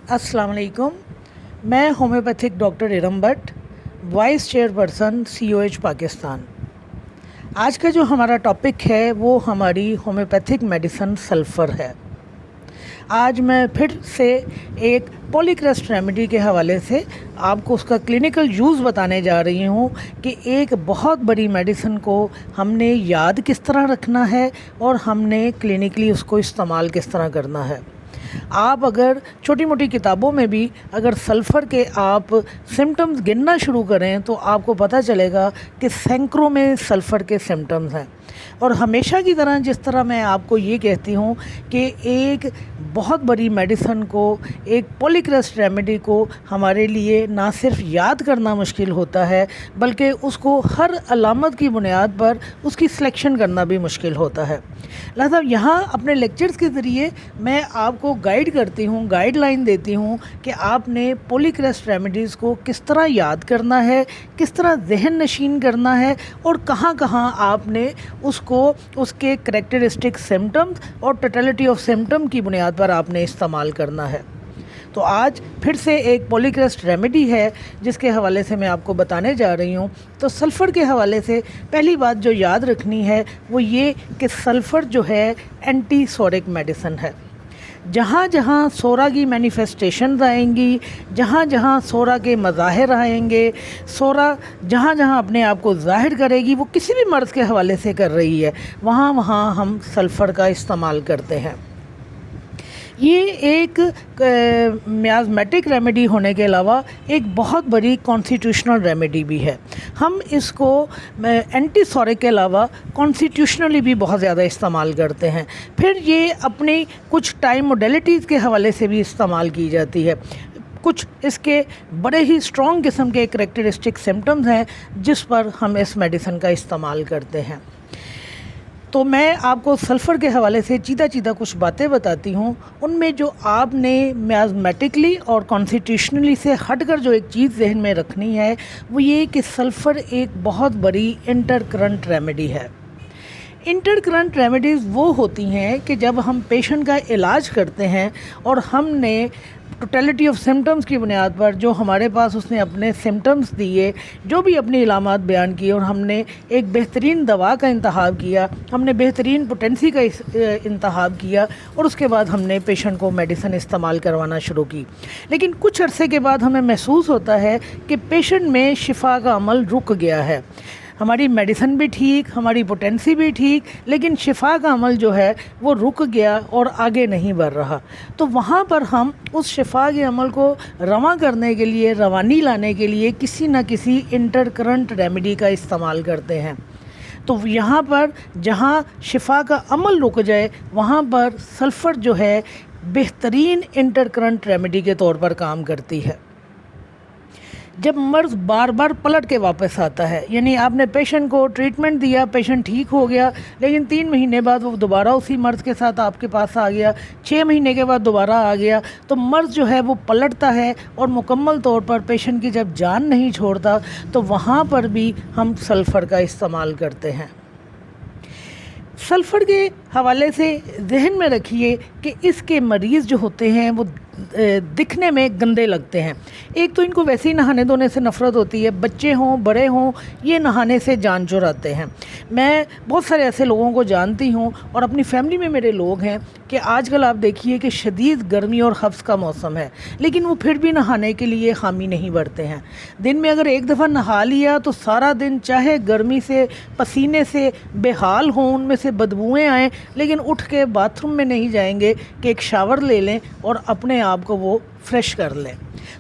अस्सलाम वालेकुम। मैं homeopathic doctor Iram Bhatt, vice chairperson COH Pakistan. आज का जो हमारा टॉपिक है वो हमारी होम्योपैथिक मेडिसिन सल्फ़र है। आज मैं फिर से एक पॉलीक्रेस्ट रेमेडी के हवाले से आपको उसका क्लिनिकल यूज़ बताने जा रही हूँ कि एक बहुत बड़ी मेडिसिन को हमने याद किस तरह रखना है और हमने क्लिनिकली उसको इस्तेमाल किस तरह करना है। आप अगर छोटी मोटी किताबों में भी अगर सल्फ़र के आप सिम्टम्स गिनना शुरू करें तो आपको पता चलेगा कि सैकड़ों में सल्फ़र के सिम्टम्स हैं। और हमेशा की तरह जिस तरह मैं आपको ये कहती हूँ कि एक बहुत बड़ी मेडिसिन को, एक पॉलीक्रेस्ट रेमेडी को हमारे लिए ना सिर्फ याद करना मुश्किल होता है बल्कि उसको हर अलामत की बुनियाद पर उसकी सिलेक्शन करना भी मुश्किल होता है। लिहाजा यहाँ अपने लेक्चर्स के ज़रिए मैं आपको गाइड करती हूँ, गाइडलाइन देती हूँ कि आपने पॉलीक्रेस्ट रेमेडीज़ को किस तरह याद करना है, किस तरह जहन नशीन करना है और कहाँ कहाँ आपने उसको उसके करैक्टरिस्टिक सिम्टम्स और टोटलिटी ऑफ सिम्टम की बुनियाद पर आपने इस्तेमाल करना है। तो आज फिर से एक पॉलीक्रेस्ट रेमेडी है जिसके हवाले से मैं आपको बताने जा रही हूँ। तो सल्फ़र के हवाले से पहली बात जो याद रखनी है वो ये कि सल्फ़र जो है एंटीसोरिक मेडिसिन है। जहाँ जहाँ सोरा की मैनिफेस्टेशंस आएंगी, जहाँ जहाँ सोरा के मज़ाहिर आएंगे, सोरा जहाँ जहाँ अपने आप को ज़ाहिर करेगी, वो किसी भी मर्ज़ के हवाले से कर रही है, वहाँ वहाँ हम सल्फ़र का इस्तेमाल करते हैं। ये एक मियाज़मेटिक रेमेडी होने के अलावा एक बहुत बड़ी कॉन्स्टिट्यूशनल रेमेडी भी है। हम इसको एंटीसोरिक के अलावा कॉन्स्टिट्यूशनली भी बहुत ज़्यादा इस्तेमाल करते हैं। फिर ये अपनी कुछ टाइम मोडेलिटीज़ के हवाले से भी इस्तेमाल की जाती है। कुछ इसके बड़े ही स्ट्रॉन्ग किस्म के करैक्टरिस्टिक सिम्टम्स हैं जिस पर हम इस मेडिसिन का इस्तेमाल करते हैं। तो मैं आपको सल्फ़र के हवाले से चीता कुछ बातें बताती हूँ। उनमें जो आपने मियाज़मेटिकली और कॉन्स्टिट्यूशनली से हटकर जो एक चीज़ जहन में रखनी है वो ये कि सल्फ़र एक बहुत बड़ी इंटरकरंट रेमेडी है। इंटरकरंट रेमेडीज़ वो होती हैं कि जब हम पेशेंट का इलाज करते हैं और हमने टोटलिटी ऑफ सिम्टम्स की बुनियाद पर जो हमारे पास उसने अपने सिम्टम्स दिए, जो भी अपनी इलामात बयान किए और हमने एक बेहतरीन दवा का इंतखाब किया, हमने बेहतरीन पोटेंसी का इंतखाब किया और उसके बाद हमने पेशेंट को मेडिसिन इस्तेमाल करवाना शुरू की। लेकिन कुछ अरसे के बाद हमें महसूस होता है कि पेशेंट में शिफा का अमल रुक गया है। हमारी मेडिसिन भी ठीक, हमारी पोटेंसी भी ठीक, लेकिन शिफा का अमल जो है वो रुक गया और आगे नहीं बढ़ रहा। तो वहाँ पर हम उस शिफा के अमल को रवा करने के लिए, रवानी लाने के लिए किसी न किसी इंटरकरंट रेमेडी का इस्तेमाल करते हैं। तो यहाँ पर जहाँ शिफा का अमल रुक जाए वहाँ पर सल्फ़र जो है बेहतरीन इंटरकरंट रेमेडी के तौर पर काम करती है। जब मर्ज़ बार बार पलट के वापस आता है, यानी आपने पेशेंट को ट्रीटमेंट दिया, पेशेंट ठीक हो गया, लेकिन 3 महीने बाद वो दोबारा उसी मर्ज़ के साथ आपके पास आ गया, 6 महीने के बाद दोबारा आ गया, तो मर्ज़ जो है वो पलटता है और मुकम्मल तौर पर पेशेंट की जब जान नहीं छोड़ता तो वहाँ पर भी हम सल्फ़र का इस्तेमाल करते हैं। सल्फ़र के हवाले से जहन में रखिए कि इसके मरीज़ जो होते हैं वो दिखने में गंदे लगते हैं। एक तो इनको वैसे ही नहाने धोने से नफ़रत होती है, बच्चे हों बड़े हों ये नहाने से जान चुराते हैं। मैं बहुत सारे ऐसे लोगों को जानती हूँ और अपनी फैमिली में मेरे लोग हैं कि आजकल आप देखिए कि शदीद गर्मी और हब्स का मौसम है, लेकिन वो फिर भी नहाने के लिए हामी नहीं भरते हैं। दिन में अगर एक दफ़ा नहा लिया तो सारा दिन चाहे गर्मी से पसीने से बेहाल हों, उनमें से बदबूएँ आएँ, लेकिन उठ के बाथरूम में नहीं जाएंगे कि एक शावर ले लें और अपने आप को वो फ्रेश कर लें।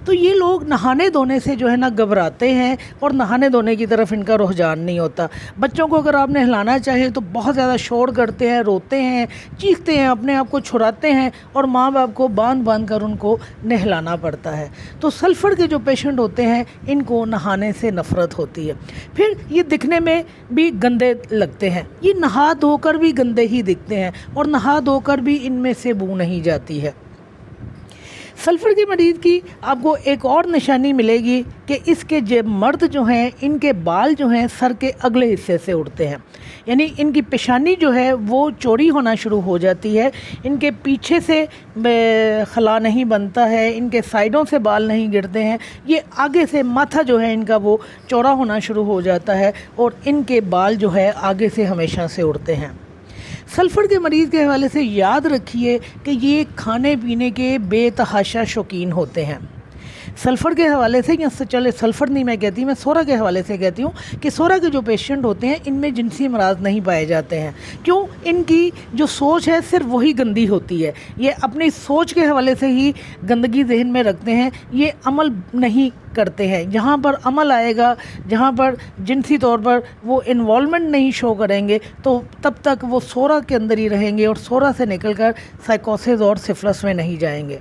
तो ये लोग नहाने धोने से जो है ना घबराते हैं और नहाने धोने की तरफ इनका रुझान नहीं होता। बच्चों को अगर आप नहलाना चाहें तो बहुत ज़्यादा शोर करते हैं, रोते हैं, चीखते हैं, अपने आप को छुड़ाते हैं और माँ बाप को बांध कर उनको नहलाना पड़ता है। तो सल्फ़र के जो पेशेंट होते हैं इनको नहाने से नफ़रत होती है। फिर ये दिखने में भी गंदे लगते हैं, ये नहा धोकर भी गंदे ही दिखते हैं और नहा धोकर भी इनमें से बू नहीं जाती है। سلفر کے مریض کی آپ کو ایک اور نشانی ملے گی کہ اس کے مرد جو ہیں ان کے بال جو ہیں سر کے اگلے حصے سے اڑتے ہیں، یعنی ان کی پیشانی جو ہے وہ چوڑی ہونا شروع ہو جاتی ہے، ان کے پیچھے سے خلا نہیں بنتا ہے، ان کے سائیڈوں سے بال نہیں گرتے ہیں، یہ آگے سے ماتھا جو ہے ان کا وہ چوڑا ہونا شروع ہو جاتا ہے اور ان کے بال جو ہے آگے سے ہمیشہ سے اڑتے ہیں۔ سلفر کے مریض کے حوالے سے یاد رکھیے کہ یہ کھانے پینے کے بے تحاشا شوقین ہوتے ہیں۔ سلفر کے حوالے سے، یا چلے سلفر نہیں میں کہتی، میں سورا کے حوالے سے کہتی ہوں کہ سورا کے جو پیشنٹ ہوتے ہیں ان میں جنسی امراض نہیں پائے جاتے ہیں، کیوں؟ ان کی جو سوچ ہے صرف وہی گندی ہوتی ہے، یہ اپنی سوچ کے حوالے سے ہی گندگی ذہن میں رکھتے ہیں، یہ عمل نہیں کرتے ہیں۔ جہاں پر عمل آئے گا، جہاں پر جنسی طور پر وہ انوالومنٹ نہیں شو کریں گے تو تب تک وہ سورا کے اندر ہی رہیں گے اور سورا سے نکل کر سائیکوسس اور سفلس میں نہیں جائیں گے۔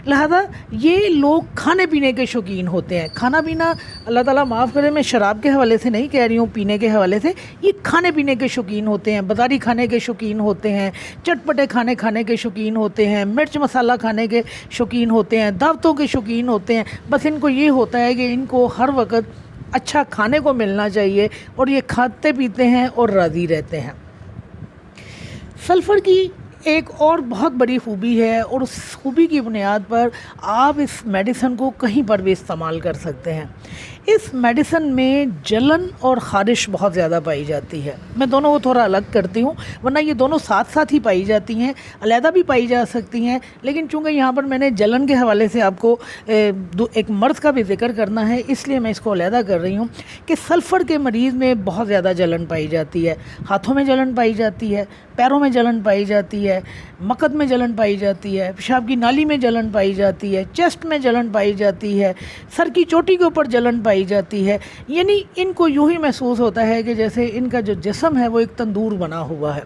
لہذا یہ لوگ کھانے پینے کے شوقین ہوتے ہیں۔ کھانا پینا، اللہ تعالیٰ معاف کرے، میں شراب کے حوالے سے نہیں کہہ رہی ہوں، پینے کے حوالے سے، یہ کھانے پینے کے شوقین ہوتے ہیں، بازاری کھانے کے شوقین ہوتے ہیں، چٹپٹے کھانے کے شوقین ہوتے ہیں، مرچ مسالہ کھانے کے شوقین ہوتے ہیں، دعوتوں کے شوقین ہوتے ہیں۔ بس ان کو یہ ہوتا ہے کہ ان کو ہر وقت اچھا کھانے کو ملنا چاہیے اور یہ کھاتے پیتے ہیں اور راضی رہتے ہیں۔ سلفر کی ایک اور بہت بڑی خوبی ہے اور اس خوبی کی بنیاد پر آپ اس میڈیسن کو کہیں پر بھی استعمال کر سکتے ہیں۔ اس میڈیسن میں جلن اور خارش بہت زیادہ پائی جاتی ہے۔ میں دونوں کو تھوڑا الگ کرتی ہوں، ورنہ یہ دونوں ساتھ ساتھ ہی پائی جاتی ہیں، علیحدہ بھی پائی جا سکتی ہیں، لیکن چونکہ یہاں پر میں نے جلن کے حوالے سے آپ کو ایک مرض کا بھی ذکر کرنا ہے، اس لیے میں اس کو علیحدہ کر رہی ہوں کہ سلفر کے مریض میں بہت زیادہ جلن پائی جاتی ہے۔ ہاتھوں میں جلن پائی جاتی ہے، پیروں میں جلن پائی جاتی ہے، مقد میں جلن پائی جاتی ہے، پیشاب کی نالی میں جلن پائی جاتی ہے، چیسٹ میں جلن پائی جاتی ہے، سر کی چوٹی کے اوپر جلن پائی جاتی ہے۔ یعنی ان کو یوں ہی محسوس ہوتا ہے کہ جیسے ان کا جو جسم ہے وہ ایک تندور بنا ہوا ہے،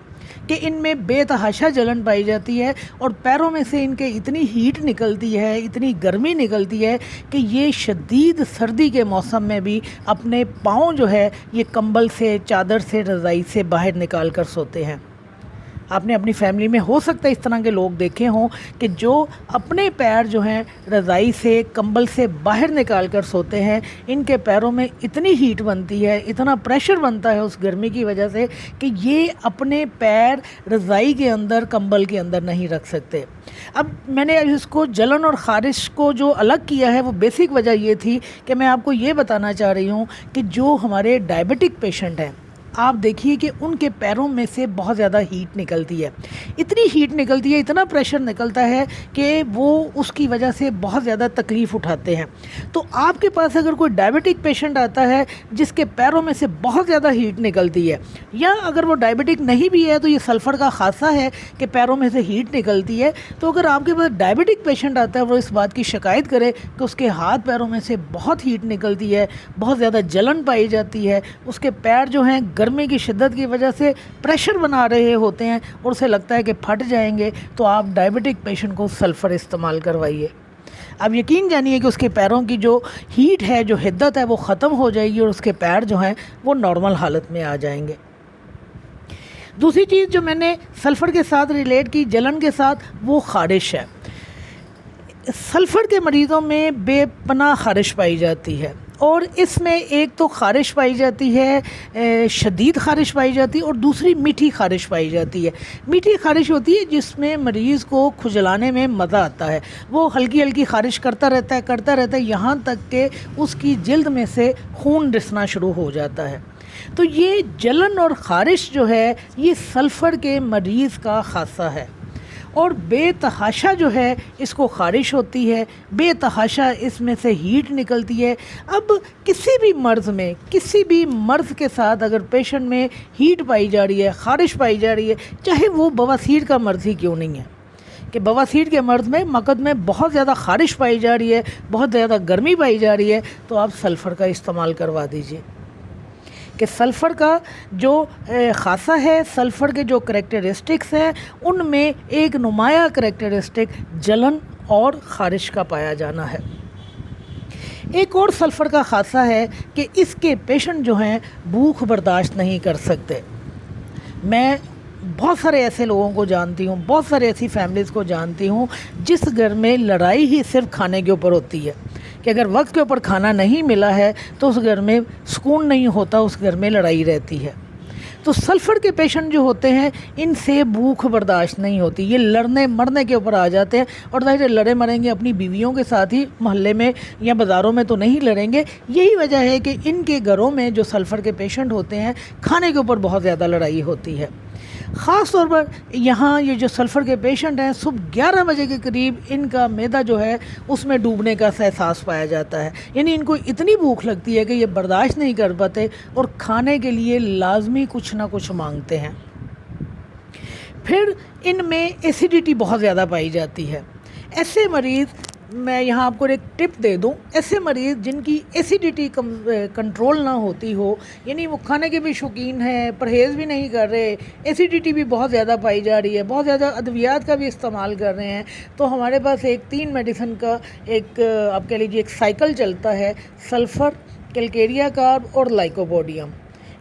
کہ ان میں بے تحاشا جلن پائی جاتی ہے اور پیروں میں سے ان کے اتنی ہیٹ نکلتی ہے، اتنی گرمی نکلتی ہے کہ یہ شدید سردی کے موسم میں بھی اپنے پاؤں جو ہے یہ کمبل سے، چادر سے، رضائی سے باہر نکال کر سوتے ہیں۔ آپ نے اپنی فیملی میں ہو سکتا ہے اس طرح کے لوگ دیکھے ہوں کہ جو اپنے پیر جو ہیں رضائی سے، کمبل سے باہر نکال کر سوتے ہیں، ان کے پیروں میں اتنی ہیٹ بنتی ہے، اتنا پریشر بنتا ہے اس گرمی کی وجہ سے کہ یہ اپنے پیر رضائی کے اندر، کمبل کے اندر نہیں رکھ سکتے۔ اب میں نے اس کو جلن اور خارش کو جو الگ کیا ہے وہ بیسک وجہ یہ تھی کہ میں آپ کو یہ بتانا چاہ رہی ہوں کہ جو ہمارے ڈائبٹک پیشنٹ ہیں، آپ دیکھیے کہ ان کے پیروں میں سے بہت زیادہ ہیٹ نکلتی ہے، اتنی ہیٹ نکلتی ہے، اتنا پریشر نکلتا ہے کہ وہ اس کی وجہ سے بہت زیادہ تکلیف اٹھاتے ہیں۔ تو آپ کے پاس اگر کوئی ڈائبٹک پیشنٹ آتا ہے جس کے پیروں میں سے بہت زیادہ ہیٹ نکلتی ہے، یا اگر وہ ڈائبٹک نہیں بھی ہے تو یہ سلفر کا خاصہ ہے کہ پیروں میں سے ہیٹ نکلتی ہے، تو اگر آپ کے پاس ڈائبٹک پیشنٹ آتا ہے وہ اس بات کی شکایت کرے کہ اس کے ہاتھ پیروں میں سے بہت ہیٹ نکلتی ہے، بہت زیادہ جلن پائی جاتی ہے، اس کے پیر جو ہیں گرمی کی شدت کی وجہ سے پریشر بنا رہے ہوتے ہیں اور اسے لگتا ہے کہ پھٹ جائیں گے، تو آپ ڈائبٹک پیشنٹ کو سلفر استعمال کروائیے۔ اب یقین جانیے کہ اس کے پیروں کی جو ہیٹ ہے، جو حدت ہے، وہ ختم ہو جائے گی اور اس کے پیر جو ہیں وہ نارمل حالت میں آ جائیں گے۔ دوسری چیز جو میں نے سلفر کے ساتھ ریلیٹ کی، جلن کے ساتھ، وہ خارش ہے۔ سلفر کے مریضوں میں بے پناہ خارش پائی جاتی ہے، اور اس میں ایک تو خارش پائی جاتی ہے، شدید خارش پائی جاتی ہے، اور دوسری میٹھی خارش پائی جاتی ہے۔ میٹھی خارش ہوتی ہے جس میں مریض کو کھجلانے میں مزہ آتا ہے، وہ ہلکی ہلکی خارش کرتا رہتا ہے یہاں تک کہ اس کی جلد میں سے خون رسنا شروع ہو جاتا ہے۔ تو یہ جلن اور خارش جو ہے یہ سلفر کے مریض کا خاصہ ہے، اور بے تحاشا جو ہے اس کو خارش ہوتی ہے، بے تحاشا اس میں سے ہیٹ نکلتی ہے۔ اب کسی بھی مرض کے ساتھ اگر پیشنٹ میں ہیٹ پائی جا رہی ہے، خارش پائی جا رہی ہے، چاہے وہ بواسیر کا مرض ہی کیوں نہیں ہے، کہ بواسیر کے مرض میں مقد میں بہت زیادہ خارش پائی جا رہی ہے، بہت زیادہ گرمی پائی جا رہی ہے، تو آپ سلفر کا استعمال کروا دیجئے، کہ سلفر کا جو خاصہ ہے، سلفر کے جو کریکٹرسٹکس ہیں، ان میں ایک نمایاں کریکٹرسٹک جلن اور خارش کا پایا جانا ہے۔ ایک اور سلفر کا خاصہ ہے کہ اس کے پیشنٹ جو ہیں بھوک برداشت نہیں کر سکتے۔ میں बहुत सारे ऐसे लोगों को जानती हूँ, बहुत सारे ऐसी फैमिलीज़ को जानती हूँ जिस घर में लड़ाई ही सिर्फ खाने के ऊपर होती है, कि अगर वक्त के ऊपर खाना नहीं मिला है तो उस घर में सुकून नहीं होता, उस घर में लड़ाई रहती है। तो सल्फ़र के पेशेंट जो होते हैं, इनसे भूख बर्दाश्त नहीं होती, ये लड़ने मरने के ऊपर आ जाते हैं, और ज़ाहिर है लड़े मरेंगे अपनी बीवियों के साथ ही, मोहल्ले में या बाज़ारों में तो नहीं लड़ेंगे। यही वजह है कि इनके घरों में जो सल्फ़र के पेशेंट होते हैं, खाने के ऊपर बहुत ज़्यादा लड़ाई होती है। ख़ास तौर पर यहाँ ये जो सल्फ़र के पेशेंट हैं, सुबह 11 बजे के करीब इनका मैदा जो है उसमें डूबने का एहसास पाया जाता है, यानी इनको इतनी भूख लगती है कि ये बर्दाश्त नहीं कर पाते और खाने के लिए लाजमी कुछ ना कुछ मांगते हैं। फिर इनमें एसिडिटी बहुत ज़्यादा पाई जाती है। ऐसे मरीज़, मैं यहाँ आपको एक टिप दे दूँ, ऐसे मरीज़ जिनकी एसिडिटी कंट्रोल ना होती हो, यानी वो खाने के भी शौकीन हैं, परहेज़ भी नहीं कर रहे, एसिडिटी भी बहुत ज़्यादा पाई जा रही है, बहुत ज़्यादा अद्वियात का भी इस्तेमाल कर रहे हैं, तो हमारे पास एक 3 मेडिसिन का एक आप कह लीजिए एक साइकिल चलता है, सल्फ़र, कैलकेरिया कार्ब और लाइकोपोडियम।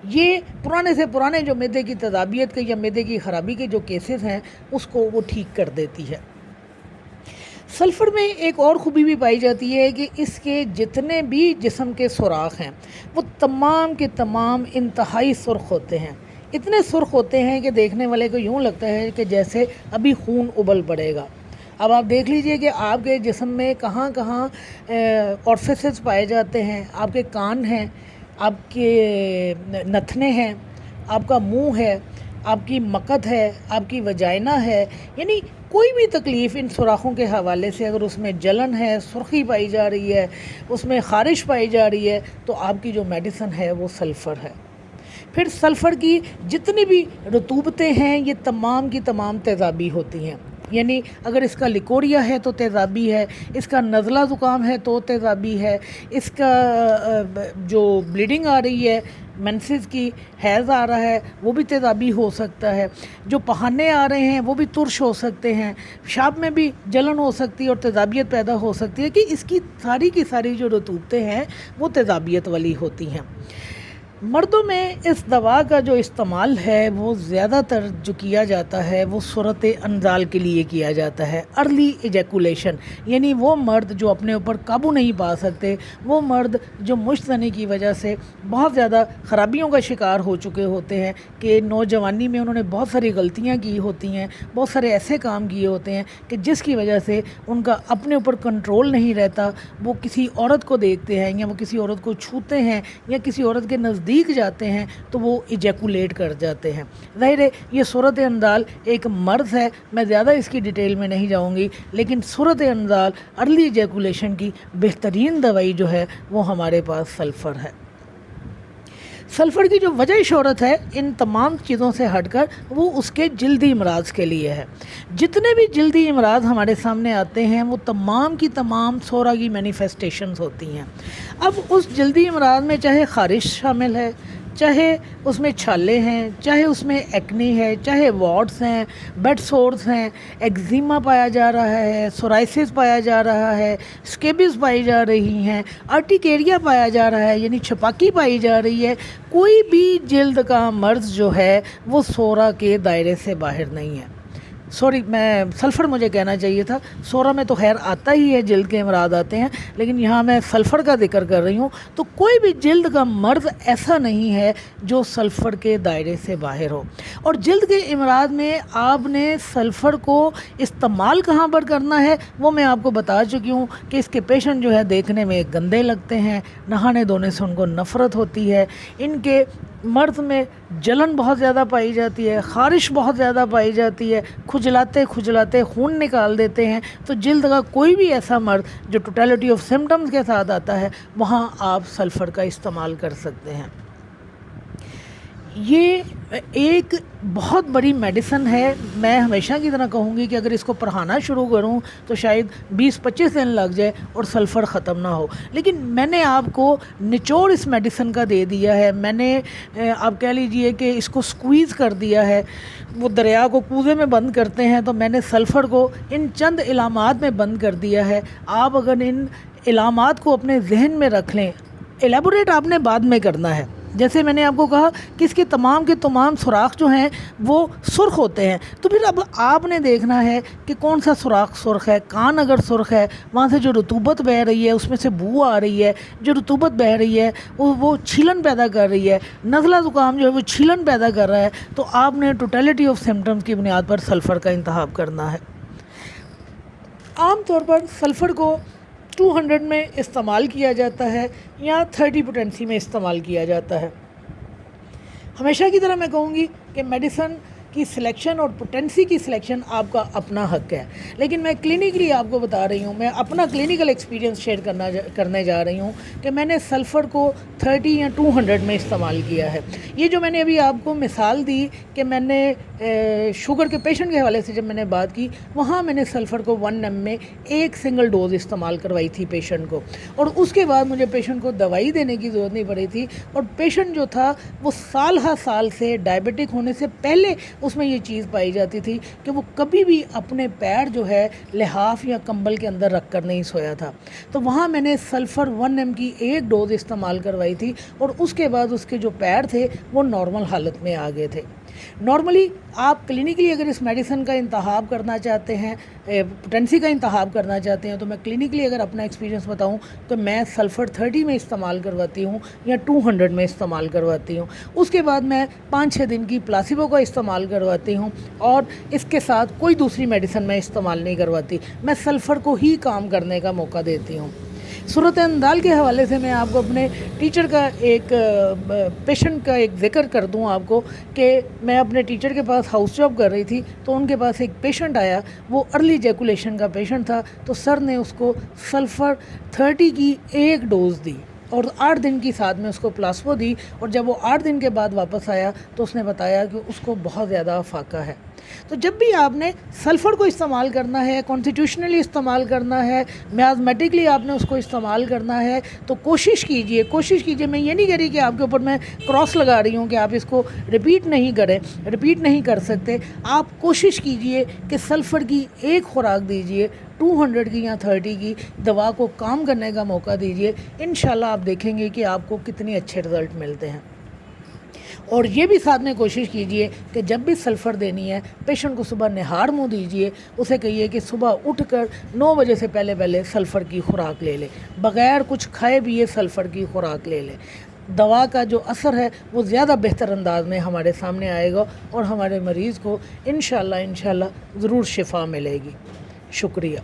ये पुराने से पुराने जो मैदे की तज़ाबियत के या मैदे की ख़राबी के जो केसेस हैं उसको वो ठीक कर देती है। सल्फ़र में एक और ख़ूबी भी पाई जाती है कि इसके जितने भी जिस्म के सुराख हैं वो तमाम के तमाम इंतहाई सुर्ख़ होते हैं, इतने सुर्ख़ होते हैं कि देखने वाले को यूँ लगता है कि जैसे अभी खून उबल पड़ेगा। अब आप देख लीजिए कि आपके जिस्म में कहाँ कहाँ ऑरिफिसेस पाए जाते हैं, आपके कान हैं, आपके नथने हैं, आपका मुंह है, आपकी मकद है, आपकी वजाइना है, यानी कोई भी तकलीफ़ इन सुराखों के हवाले से अगर उसमें जलन है, सुर्खी पाई जा रही है, उसमें ख़ारिश पाई जा रही है, तो आपकी जो मेडिसिन है वो सल्फ़र है। फिर सल्फ़र की जितनी भी रतूबतें हैं ये तमाम की तमाम तेज़ाबी होती हैं, यानी अगर इसका लिकोरिया है तो तेज़ाबी है, इसका नज़ला ज़ुकाम है तो तेज़ाबी है, इसका जो ब्लीडिंग आ रही है, मेंसेस की हैज़ आ रहा है, वो भी तेज़ाबी हो सकता है, जो पहाने आ रहे हैं वो भी तुर्श हो सकते हैं, पेशाब में भी जलन हो सकती है और तेज़ाबियत पैदा हो सकती है, कि इसकी सारी की सारी जो रतूबतें हैं वो तेज़ाबियत वाली होती हैं। मर्दों में इस दवा का जो इस्तेमाल है वो ज़्यादातर जो किया जाता है वो सूरत अंजाल के लिए किया जाता है, अर्ली एजैकुलेशन, यानी वो मर्द जो अपने ऊपर काबू नहीं पा सकते, वो मर्द जो मुश्तनी की वजह से बहुत ज़्यादा ख़राबियों का शिकार हो चुके होते हैं, कि नौजवानी में उन्होंने बहुत सारी गलतियाँ की होती हैं, बहुत सारे ऐसे काम किए होते हैं कि जिसकी वजह से उनका अपने ऊपर कंट्रोल नहीं रहता, वो किसी औरत को देखते हैं या वो किसी औरत को छूते हैं या किसी औरत के नज़दीक जाते हैं तो वो इजैकुलेट कर जाते हैं। ज़ाहिर है ये सूरत अंजाल एक मर्ज़ है, मैं ज़्यादा इसकी डिटेल में नहीं जाऊंगी, लेकिन सूरत अंजाल अर्ली इजैकुलेशन की बेहतरीन दवाई जो है वो हमारे पास सल्फ़र है। सल्फ़र की जो वजह शोहरत है इन तमाम चीज़ों से हटकर वो उसके जल्दी अमराज के लिए है। जितने भी जल्दी अमराज हमारे सामने आते हैं वो तमाम की तमाम सोरा की मैनिफेस्टेशंस होती हैं। अब उस जल्दी अमराज में चाहे ख़ारिश शामिल है, चाहे उसमें छाले हैं, चाहे उसमें एक्ने है, चाहे वॉट्स हैं, बेड सोर्स हैं, एक्जिमा पाया जा रहा है, सोराइसिस पाया जा रहा है, स्केबिस पाई जा रही हैं, अर्टिकेरिया पाया जा रहा है, यानी छपाकी पाई जा रही है, कोई भी जल्द का मर्ज़ जो है वो सोरा के दायरे से बाहर नहीं है। सॉरी, मैं सल्फ़र मुझे कहना चाहिए था, सोरा में तो खैर आता ही है, जल्द के अमराज आते हैं, लेकिन यहाँ मैं सल्फ़र का जिक्र कर रही हूँ। तो कोई भी जल्द का मर्ज़ ऐसा नहीं है जो सल्फ़र के दायरे से बाहर हो। और जल्द के अमराज में आपने सल्फ़र को इस्तेमाल कहाँ पर करना है वो मैं आपको बता चुकी हूँ, कि इसके पेशेंट जो है देखने में गंदे लगते हैं, नहाने धोने से उनको नफ़रत होती है, इनके मर्द में जलन बहुत ज़्यादा पाई जाती है, ख़ारिश बहुत ज़्यादा पाई जाती है, खुजलाते खुजलाते खून निकाल देते हैं। तो जल्द का कोई भी ऐसा मर्द जो टोटलिटी ऑफ सिम्टम्स के साथ आता है वहाँ आप सल्फ़र का इस्तेमाल कर सकते हैं। ये एक बहुत बड़ी मेडिसिन है। मैं हमेशा की तरह कहूँगी कि अगर इसको पढ़ाना शुरू करूँ तो शायद 20-25 दिन लग जाए और सल्फ़र ख़त्म ना हो, लेकिन मैंने आपको निचोड़ इस मेडिसिन का दे दिया है। मैंने आप कह लीजिए कि इसको स्क्वीज़ कर दिया है। वो दरिया को कूज़े में बंद करते हैं तो मैंने सल्फ़र को इन चंद इलामात में बंद कर दिया है। आप अगर इन इलामात को अपने जहन में रख लें, एलेबोरेट आपने बाद में करना है, جیسے میں نے آپ کو کہا کہ اس کے تمام سوراخ جو ہیں وہ سرخ ہوتے ہیں. تو پھر اب آپ نے دیکھنا ہے کہ کون سا سوراخ سرخ ہے. کان اگر سرخ ہے، وہاں سے جو رطوبت بہہ رہی ہے اس میں سے بو آ رہی ہے، جو رطوبت بہہ رہی ہے وہ چھیلن پیدا کر رہی ہے، نزلہ زکام جو ہے وہ چھیلن پیدا کر رہا ہے. تو آپ نے ٹوٹیلٹی آف سمٹمز کی بنیاد پر سلفر کا انتخاب کرنا ہے. عام طور پر سلفر کو 200 میں استعمال کیا جاتا ہے یا 30 پوٹینسی میں استعمال کیا جاتا ہے. ہمیشہ کی طرح میں کہوں گی کہ میڈیسن کی سلیکشن اور پوٹینسی کی سلیکشن آپ کا اپنا حق ہے، لیکن میں کلینکلی آپ کو بتا رہی ہوں، میں اپنا کلینکل ایکسپیرینس شیئر کرنے جا رہی ہوں کہ میں نے سلفر کو 30 یا 200 میں استعمال کیا ہے. یہ جو میں نے ابھی آپ کو مثال دی کہ میں نے شوگر کے پیشنٹ کے حوالے سے جب میں نے بات کی، وہاں میں نے سلفر کو 1 ml میں ایک سنگل ڈوز استعمال کروائی تھی پیشنٹ کو، اور اس کے بعد مجھے پیشنٹ کو دوائی دینے کی ضرورت نہیں پڑی تھی. اور پیشنٹ جو تھا وہ سال ہر سال سے ڈائبٹک ہونے سے پہلے اس میں یہ چیز پائی جاتی تھی کہ وہ کبھی بھی اپنے پیر جو ہے لحاف یا کمبل کے اندر رکھ کر نہیں سویا تھا. تو وہاں میں نے سلفر 1 ml کی ایک ڈوز استعمال کروائی تھی، اور اس کے بعد اس کے جو پیر تھے وہ نارمل حالت میں آ گئے تھے. نارملی آپ کلینکلی اگر اس میڈیسن کا انتخاب کرنا چاہتے ہیں، پوٹینسی کا انتخاب کرنا چاہتے ہیں، تو میں کلینکلی اگر اپنا ایکسپیرینس بتاؤں تو میں سلفر 30 میں استعمال کرواتی ہوں یا 200 میں استعمال کرواتی ہوں. اس کے بعد میں 5-6 دن کی پلاسیبو کا استعمال کرواتی ہوں، اور اس کے ساتھ کوئی دوسری میڈیسن میں استعمال نہیں کرواتی. میں سلفر کو ہی کام کرنے کا موقع دیتی ہوں. صورت اندال کے حوالے سے میں آپ کو اپنے ٹیچر کا ایک پیشنٹ کا ایک ذکر کر دوں آپ کو کہ میں اپنے ٹیچر کے پاس ہاؤس جاب کر رہی تھی، تو ان کے پاس ایک پیشنٹ آیا، وہ ارلی ایجیکولیشن کا پیشنٹ تھا. تو سر نے اس کو سلفر 30 کی ایک ڈوز دی اور 8 دن کی ساتھ میں اس کو پلاسبو دی، اور جب وہ 8 دن کے بعد واپس آیا تو اس نے بتایا کہ اس کو بہت زیادہ افاقہ ہے. تو جب بھی آپ نے سلفر کو استعمال کرنا ہے، کانسٹیٹیوشنلی استعمال کرنا ہے، میازمیٹکلی آپ نے اس کو استعمال کرنا ہے، تو کوشش کیجئے. میں یہ نہیں کہہ رہی کہ آپ کے اوپر میں کراس لگا رہی ہوں کہ آپ اس کو ریپیٹ نہیں کر سکتے. آپ کوشش کیجئے کہ سلفر کی ایک خوراک دیجئے، 200 کی یا 30 کی دوا کو کام کرنے کا موقع دیجئے. انشاءاللہ آپ دیکھیں گے کہ آپ کو کتنے اچھے رزلٹ ملتے ہیں. اور یہ بھی ساتھ میں کوشش کیجئے کہ جب بھی سلفر دینی ہے، پیشنٹ کو صبح نہار منہ دیجئے. اسے کہیے کہ صبح اٹھ کر 9 بجے سے پہلے سلفر کی خوراک لے لے، بغیر کچھ کھائے بھی یہ سلفر کی خوراک لے لے. دوا کا جو اثر ہے وہ زیادہ بہتر انداز میں ہمارے سامنے آئے گا، اور ہمارے مریض کو انشاءاللہ ضرور شفا ملے گی. شکریہ.